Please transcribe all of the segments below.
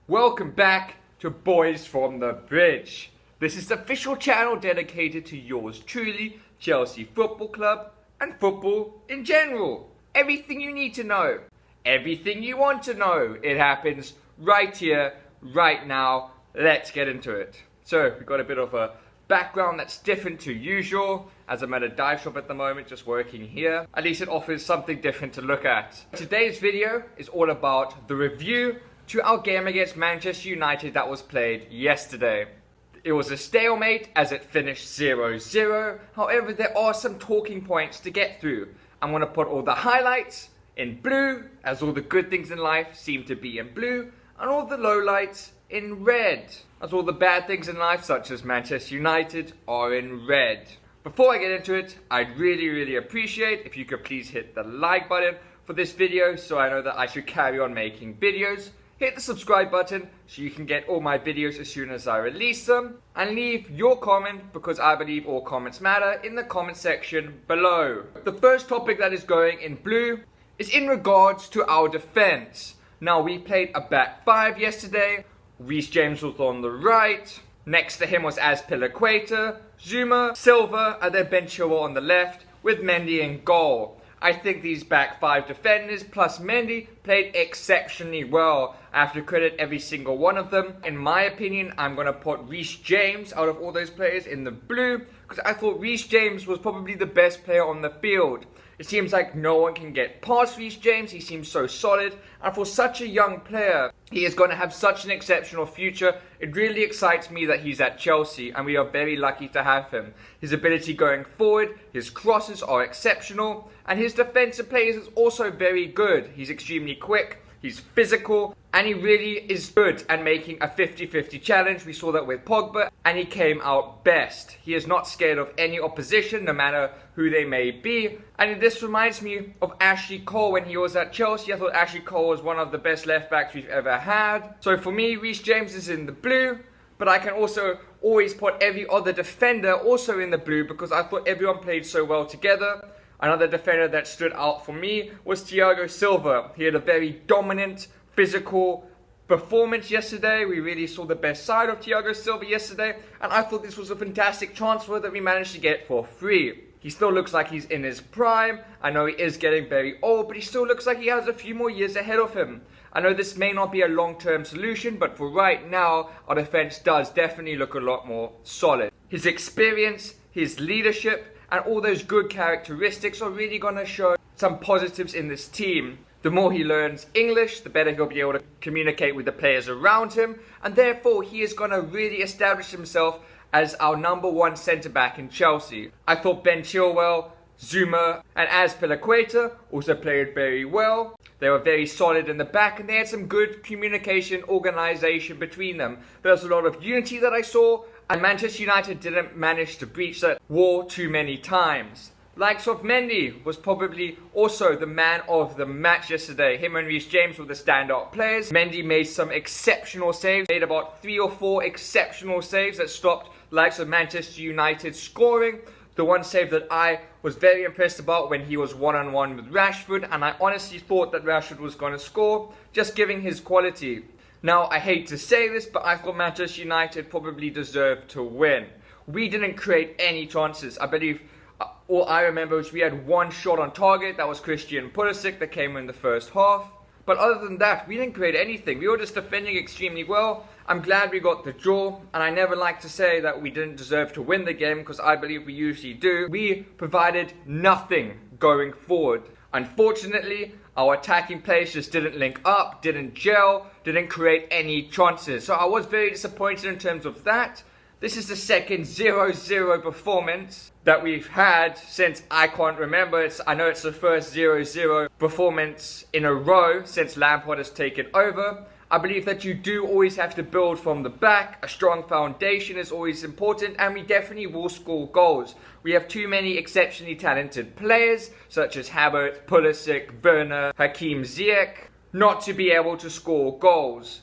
Welcome back to Boys from the Bridge. This is the official channel dedicated to yours truly, Chelsea Football Club, and football in general. Everything you need to know, everything you want to know, it happens right here, right now. Let's get into it. So, we've got a bit of a background that's different to usual, as I'm at a dive shop at the moment, just working here. At least it offers something different to look at. Today's video is all about the review to our game against Manchester United that was played yesterday. It was a stalemate as it finished 0-0. However, there are some talking points to get through. I'm going to put all the highlights in blue, as all the good things in life seem to be in blue, and all the lowlights in red, as all the bad things in life, such as Manchester United, are in red. Before I get into it, I'd really appreciate if you could please hit the like button for this video so I know that I should carry on making videos. Hit the subscribe button so you can get all my videos as soon as I release them. And leave your comment, because I believe all comments matter, in the comment section below. The first topic that is going in blue is in regards to our defense. Now, we played a back five yesterday. Reece James was on the right. Next to him was Azpilicueta, Zuma, Silva, and then Ben Chilwell on the left, with Mendy in goal. I think these back five defenders plus Mendy played exceptionally well. I have to credit every single one of them. In my opinion, I'm going to put Reece James out of all those players in the blue, because I thought Reece James was probably the best player on the field. It seems like no one can get past Reece James. He seems so solid, and for such a young player, he is going to have such an exceptional future. It really excites me that he's at Chelsea, and we are very lucky to have him. His ability going forward, his crosses are exceptional, and his defensive play is also very good. He's extremely quick, he's physical, and he really is good at making a 50-50 challenge. We saw that with Pogba, and he came out best. He is not scared of any opposition, no matter who they may be. And this reminds me of Ashley Cole when he was at Chelsea. I thought Ashley Cole was one of the best left backs we've ever had. So for me, Reece James is in the blue, but I can also always put every other defender also in the blue, because I thought everyone played so well together. Another defender that stood out for me was Thiago Silva. He had a very dominant, physical performance yesterday. We really saw the best side of Thiago Silva yesterday, and I thought this was a fantastic transfer that we managed to get for free. He still looks like he's in his prime. I know he is getting very old, but he still looks like he has a few more years ahead of him. I know this may not be a long-term solution, but for right now, our defense does definitely look a lot more solid. His experience, his leadership, and all those good characteristics are really going to show some positives in this team. The more he learns English, the better he'll be able to communicate with the players around him, and therefore he is going to really establish himself as our number one centre-back in Chelsea. I thought Ben Chilwell, Zuma, and Azpilicueta also played very well. They were very solid in the back, and they had some good communication, organisation between them. There was a lot of unity that I saw, and Manchester United didn't manage to breach that wall too many times. Likes of Mendy was probably also the man of the match yesterday. Him and Reece James were the standout players. Mendy made some exceptional saves, made about 3 or 4 exceptional saves that stopped likes of Manchester United scoring. The one save that I was very impressed about when he was one-on-one with Rashford, and I honestly thought that Rashford was going to score, just giving his quality. Now, I hate to say this, but I thought Manchester United probably deserved to win. We didn't create any chances. I believe all I remember was we had one shot on target. That was Christian Pulisic that came in the first half. But other than that, we didn't create anything. We were just defending extremely well. I'm glad we got the draw, and I never like to say that we didn't deserve to win the game, because I believe we usually do. We provided nothing going forward. Unfortunately, our attacking players just didn't link up, didn't gel, didn't create any chances. So I was very disappointed in terms of that. This is the second 0-0 performance that we've had since I can't remember. I know it's the first 0-0 performance in a row since Lampard has taken over. I believe that you do always have to build from the back. A strong foundation is always important, and we definitely will score goals. We have too many exceptionally talented players, such as Havertz, Pulisic, Werner, Hakim Ziyech, not to be able to score goals.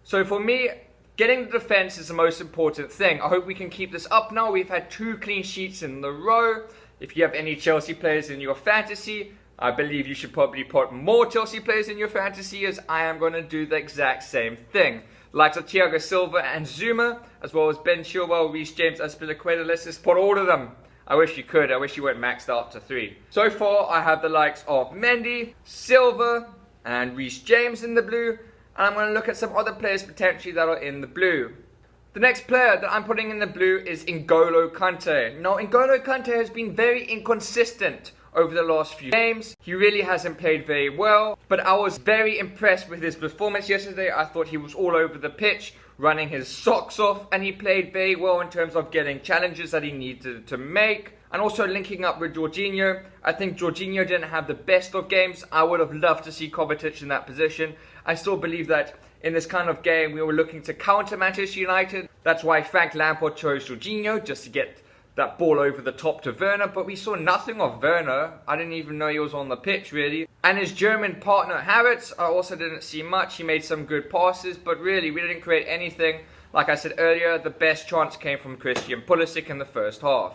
So for me, getting the defense is the most important thing. I hope we can keep this up now. We've had 2 clean sheets in the row. If you have any Chelsea players in your fantasy, I believe you should probably put more Chelsea players in your fantasy, as I am going to do the exact same thing. Likes of Thiago Silva and Zuma, as well as Ben Chilwell, Reece James, Azpilicueta. Let's just put all of them. I wish you could. I wish you weren't maxed out to 3. So far, I have the likes of Mendy, Silva, and Reece James in the blue. And I'm going to look at some other players potentially that are in the blue. The next player that I'm putting in the blue is N'Golo Kante. Now, N'Golo Kante has been very inconsistent over the last few games. He really hasn't played very well, but I was very impressed with his performance yesterday. I thought he was all over the pitch, running his socks off, and he played very well in terms of getting challenges that he needed to make. And also linking up with Jorginho. I think Jorginho didn't have the best of games. I would have loved to see Kovacic in that position. I still believe that in this kind of game, we were looking to counter Manchester United. That's why Frank Lampard chose Jorginho, just to get that ball over the top to Werner, but we saw nothing of Werner. I didn't even know he was on the pitch, really. And his German partner, Havertz, I also didn't see much. He made some good passes, but really, we didn't create anything. Like I said earlier, the best chance came from Christian Pulisic in the first half.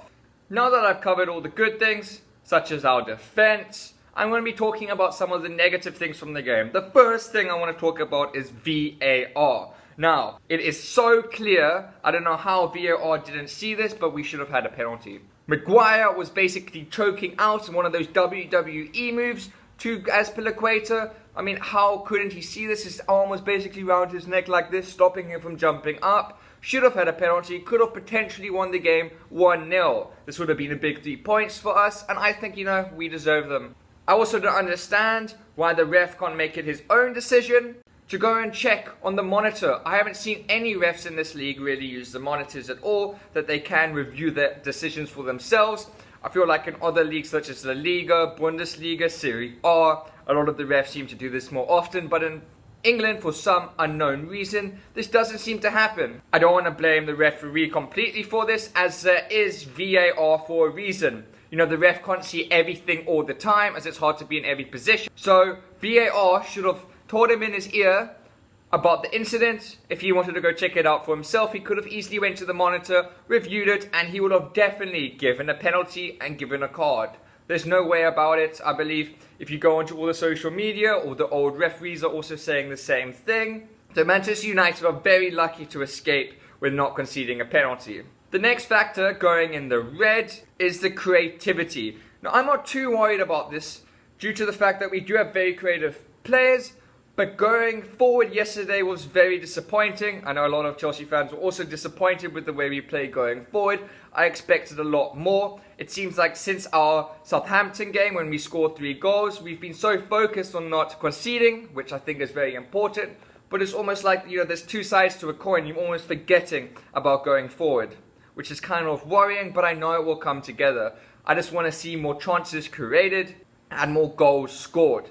Now that I've covered all the good things, such as our defense, I'm going to be talking about some of the negative things from the game. The first thing I want to talk about is VAR. Now, it is so clear, I don't know how VAR didn't see this, but we should have had a penalty. Maguire was basically choking out in one of those WWE moves to Azpilicueta. I mean, how couldn't he see this? His arm was basically around his neck like this, stopping him from jumping up. Should have had a penalty, could have potentially won the game 1-0. This would have been a big 3 points for us, and I think, we deserve them. I also don't understand why the ref can't make it his own decision to go and check on the monitor. I haven't seen any refs in this league really use the monitors at all, that they can review their decisions for themselves. I feel like in other leagues such as La Liga, Bundesliga, Serie A, a lot of the refs seem to do this more often, but in England, for some unknown reason, this doesn't seem to happen. I don't want to blame the referee completely for this, as there is VAR for a reason. The ref can't see everything all the time, as it's hard to be in every position. So VAR should have told him in his ear about the incident. If he wanted to go check it out for himself, he could have easily went to the monitor, reviewed it, and he would have definitely given a penalty and given a card. There's no way about it. I believe if you go onto all the social media, all the old referees are also saying the same thing. So Manchester United are very lucky to escape with not conceding a penalty. The next factor going in the red is the creativity. Now, I'm not too worried about this due to the fact that we do have very creative players, but going forward yesterday was very disappointing. I know a lot of Chelsea fans were also disappointed with the way we played going forward. I expected a lot more. It seems like since our Southampton game when we scored 3 goals, we've been so focused on not conceding, which I think is very important. But it's almost like, there's 2 sides to a coin. You're almost forgetting about going forward, which is kind of worrying, but I know it will come together. I just want to see more chances created and more goals scored.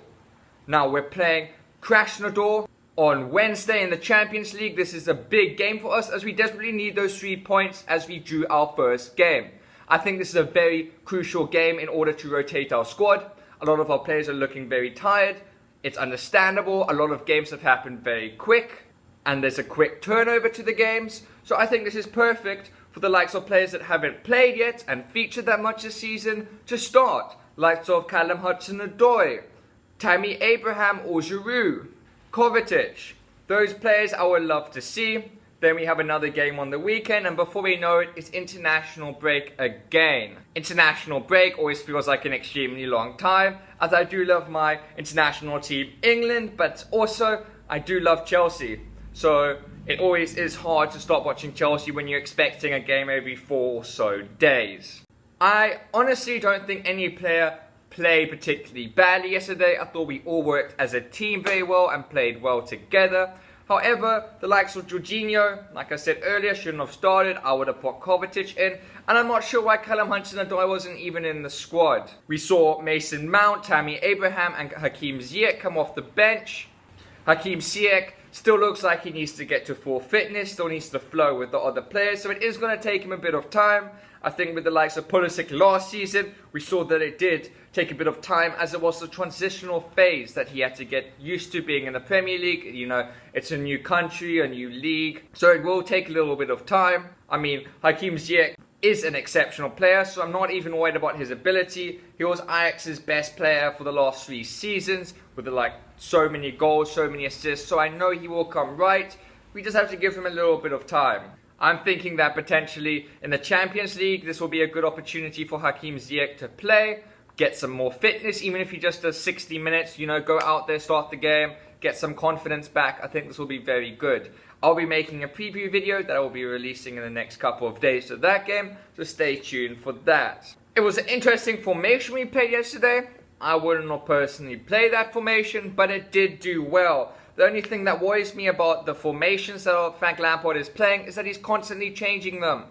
Now, we're playing Krasnodar on Wednesday in the Champions League. This is a big game for us, as we desperately need those 3 points as we drew our first game. I think this is a very crucial game in order to rotate our squad. A lot of our players are looking very tired. It's understandable. A lot of games have happened very quick, and there's a quick turnover to the games. So I think this is perfect for the likes of players that haven't played yet and featured that much this season to start. Likes of Callum Hudson-Odoi, Tammy Abraham or Giroud, Kovacic. Those players I would love to see. Then we have another game on the weekend, and before we know it, it's international break again. International break always feels like an extremely long time, as I do love my international team England, but also I do love Chelsea. So it always is hard to stop watching Chelsea when you're expecting a game every 4 or so days. I honestly don't think any player played particularly badly yesterday. I thought we all worked as a team very well and played well together. However, the likes of Jorginho, like I said earlier, shouldn't have started. I would have put Kovacic in. And I'm not sure why Callum Hudson-Odoi wasn't even in the squad. We saw Mason Mount, Tammy Abraham and Hakim Ziyech come off the bench. Hakim Ziyech still looks like he needs to get to full fitness, still needs to flow with the other players, so it is going to take him a bit of time. I think with the likes of Pulisic last season, we saw that it did take a bit of time, as it was the transitional phase that he had to get used to being in the Premier League. It's a new country, a new league, so it will take a little bit of time. I mean, Hakim Ziyech is an exceptional player, so I'm not even worried about his ability. He was Ajax's best player for the last 3 seasons with so many goals, so many assists, so I know he will come right. We just have to give him a little bit of time. I'm thinking that potentially in the Champions League, this will be a good opportunity for Hakim Ziyech to play, get some more fitness, even if he just does 60 minutes, go out there, start the game, get some confidence back. I think this will be very good. I'll be making a preview video that I will be releasing in the next couple of days of that game, so stay tuned for that. It was an interesting formation we played yesterday. I wouldn't not personally play that formation, but it did do well. The only thing that worries me about the formations that Frank Lampard is playing is that he's constantly changing them.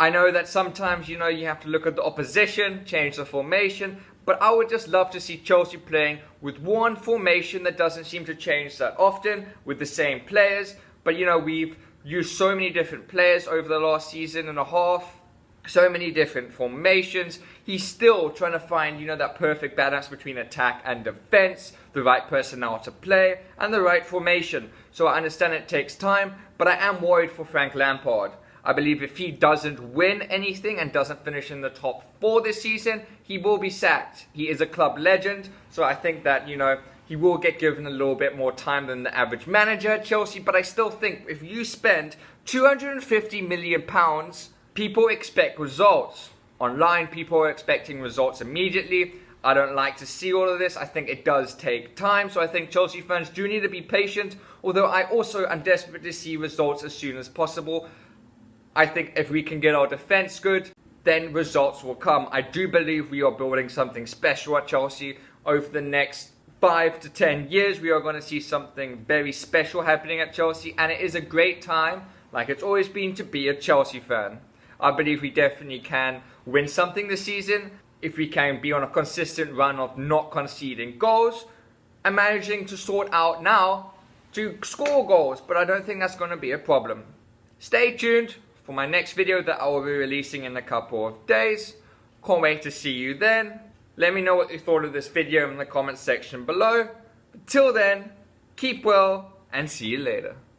I know that sometimes, you have to look at the opposition, change the formation, but I would just love to see Chelsea playing with one formation that doesn't seem to change that often, with the same players. But, we've used so many different players over the last season and a half, so many different formations. He's still trying to find, that perfect balance between attack and defense, the right personnel to play, and the right formation. So I understand it takes time, but I am worried for Frank Lampard. I believe if he doesn't win anything and doesn't finish in the top 4 this season, he will be sacked. He is a club legend, so I think that, he will get given a little bit more time than the average manager at Chelsea. But I still think if you spend £250 million, people expect results. Online, people are expecting results immediately. I don't like to see all of this. I think it does take time. So I think Chelsea fans do need to be patient. Although I also am desperate to see results as soon as possible. I think if we can get our defense good, then results will come. I do believe we are building something special at Chelsea. Over the next 5 to 10 years, we are going to see something very special happening at Chelsea. And it is a great time, like it's always been, to be a Chelsea fan. I believe we definitely can win something this season if we can be on a consistent run of not conceding goals and managing to sort out now to score goals. But I don't think that's going to be a problem. Stay tuned for my next video that I will be releasing in a couple of days. Can't wait to see you then. Let me know what you thought of this video in the comments section below. Until then, keep well and see you later.